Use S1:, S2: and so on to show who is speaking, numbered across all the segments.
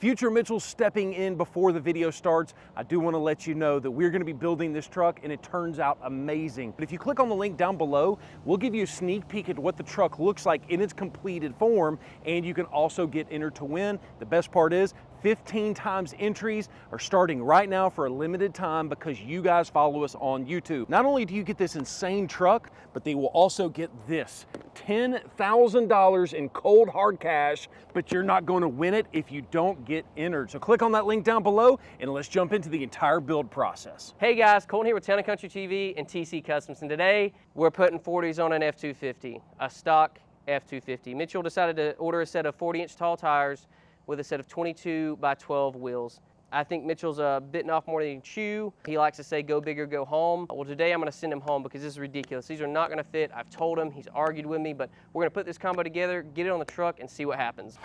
S1: Future Mitchell's stepping in before the video starts. I do want to let you know that we're going to be building this truck and it turns out amazing. But if you click on the link down below, we'll give you a sneak peek at what the truck looks like in its completed form, and you can also get entered to win. The best part is 15 times entries are starting right now for a limited time because you guys follow us on YouTube. Not only do you get this insane truck, but they will also get this $10,000 in cold hard cash, but you're not going to win it if you don't get entered. So click on that link down below and let's jump into the entire build process.
S2: Hey guys, Colton here with Town & Country TV and TC Customs, and today we're putting 40s on an F-250, a stock F-250. Mitchell decided to order a set of 40-inch tall tires with a set of 22 by 12 wheels. I think Mitchell's bitten off more than he can chew. He likes to say, go big or go home. Well, today I'm gonna send him home because this is ridiculous. These are not gonna fit. I've told him, he's argued with me, but we're gonna put this combo together, get it on the truck, and see what happens.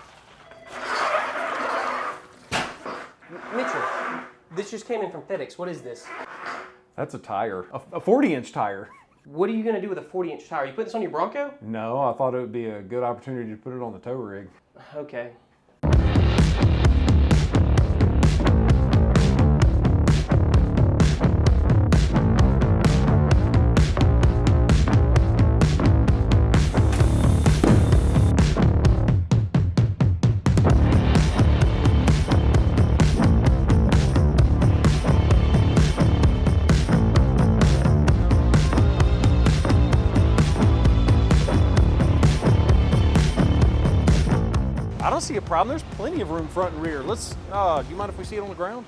S2: Mitchell, this just came in from FedEx. What is this?
S1: That's a tire, a 40-inch tire.
S2: What are you gonna do with a 40-inch tire? You put this on your Bronco?
S1: No, I thought it would be a good opportunity to put it on the tow rig.
S2: Okay.
S1: I don't see a problem. There's plenty of room front and rear. Let's, do you mind if we see it on the ground?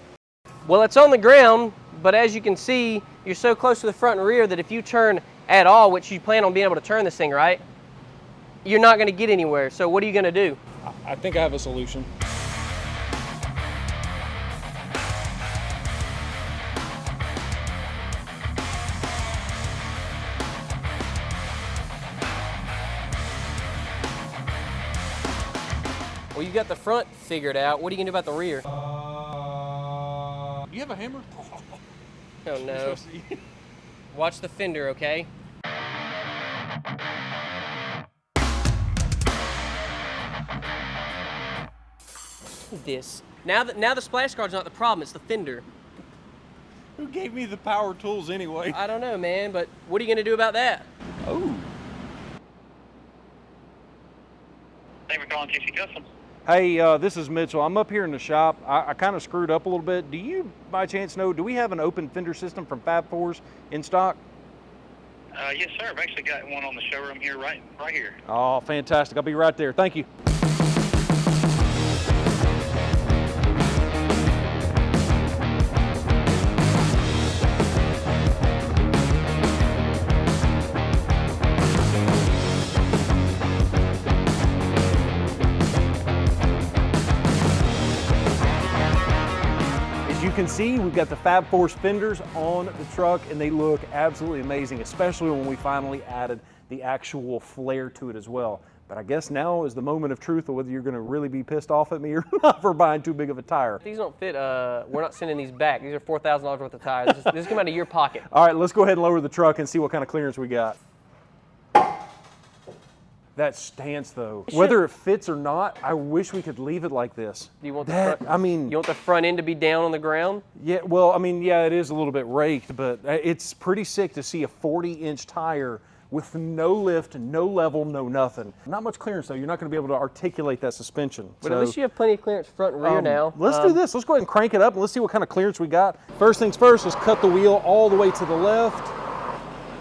S2: Well, it's on the ground, but as you can see, you're so close to the front and rear that if you turn at all, which you plan on being able to turn this thing, right? You're not gonna get anywhere. So what are you gonna do?
S1: I think I have a solution.
S2: Well, you got the front figured out. What are you gonna do about the rear?
S1: Do you have a hammer?
S2: Oh no. Watch the fender, okay? This. Now the splash guard's not the problem, it's the fender.
S1: Who gave me the power tools anyway?
S2: I don't know, man, but what are you gonna do about that?
S1: Oh.
S3: Thank you for calling TC Customs.
S1: Hey, this is Mitchell. I'm up here in the shop. I kind of screwed up a little bit. Do you, by chance, know, do we have an open fender system from Fab 4s in stock?
S3: Yes, sir. I've actually got one on the showroom here, right here.
S1: Oh, fantastic. I'll be right there. Thank you. You can see we've got the Fab 4 fenders on the truck and they look absolutely amazing, especially when we finally added the actual flare to it as well. But I guess now is the moment of truth of whether you're going to really be pissed off at me or not for buying too big of a tire.
S2: If these don't fit, we're not sending these back. These are $4,000 worth of tires. This come out of your pocket.
S1: All right, let's go ahead and lower the truck and see what kind of clearance we got. That stance though, whether it fits or not, I wish we could leave it like this.
S2: Do you want the front, you want the front end to be down on the ground?
S1: Yeah, well, I mean, yeah, it is a little bit raked, but it's pretty sick to see a 40-inch tire with no lift, no level, no nothing. Not much clearance though. You're not going to be able to articulate that suspension.
S2: But at least you have plenty of clearance front and rear now.
S1: Let's do this. Let's go ahead and crank it up and let's see what kind of clearance we got. First things first, let's cut the wheel all the way to the left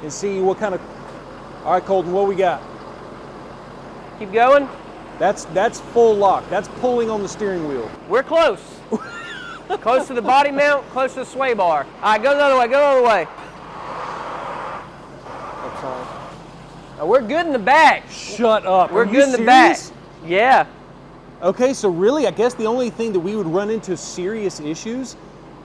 S1: and see what kind of, all right, Colton, what we got?
S2: Keep going.
S1: That's full lock. That's pulling on the steering wheel.
S2: We're close. Close to the body mount, close to the sway bar. All right, go the other way, go the other way. I'm sorry. Oh, we're good in the back.
S1: Shut up.
S2: We're good in the back. Yeah.
S1: Okay, so really, I guess the only thing that we would run into serious issues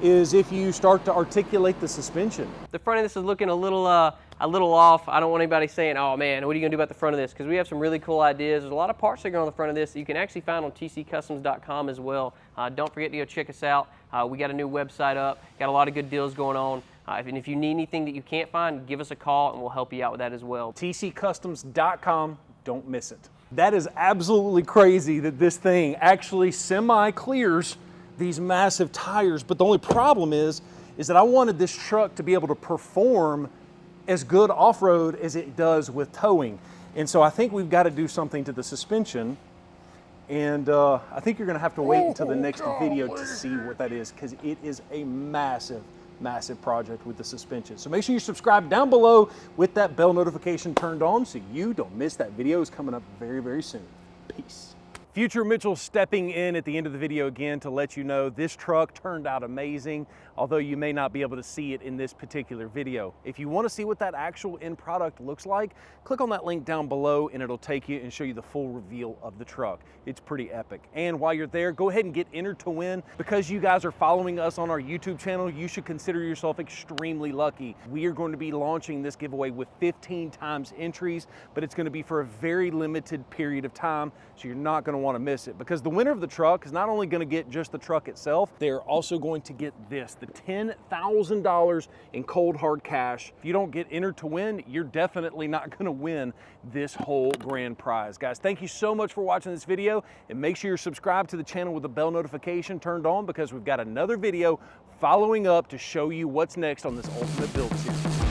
S1: is if you start to articulate the suspension.
S2: The front of this is looking a little off. I don't want anybody saying, oh man, what are you gonna do about the front of this? Because we have some really cool ideas. There's a lot of parts that go on the front of this that you can actually find on tccustoms.com as well. Don't forget to go check us out. We got a new website up, got a lot of good deals going on. And if you need anything that you can't find, give us a call and we'll help you out with that as well.
S1: tccustoms.com, don't miss it. That is absolutely crazy that this thing actually semi-clears these massive tires. But the only problem is that I wanted this truck to be able to perform as good off-road as it does with towing. And so I think we've got to do something to the suspension. And I think you're gonna have to wait until the next video to see what that is, because it is a massive, massive project with the suspension. So make sure you subscribe down below with that bell notification turned on so you don't miss that video. It's coming up very, very soon. Peace. Future Mitchell stepping in at the end of the video again to let you know this truck turned out amazing, although you may not be able to see it in this particular video. If you want to see what that actual end product looks like, click on that link down below and it'll take you and show you the full reveal of the truck. It's pretty epic. And while you're there, go ahead and get entered to win. Because you guys are following us on our YouTube channel, you should consider yourself extremely lucky. We are going to be launching this giveaway with 15 times entries, but it's going to be for a very limited period of time, so you're not going to want to miss it, because the winner of the truck is not only going to get just the truck itself, they're also going to get this, the $10,000 in cold hard cash. If you don't get entered to win, you're definitely not going to win this whole grand prize. Guys, thank you so much for watching this video, and make sure you're subscribed to the channel with the bell notification turned on, because we've got another video following up to show you what's next on this Ultimate Build series.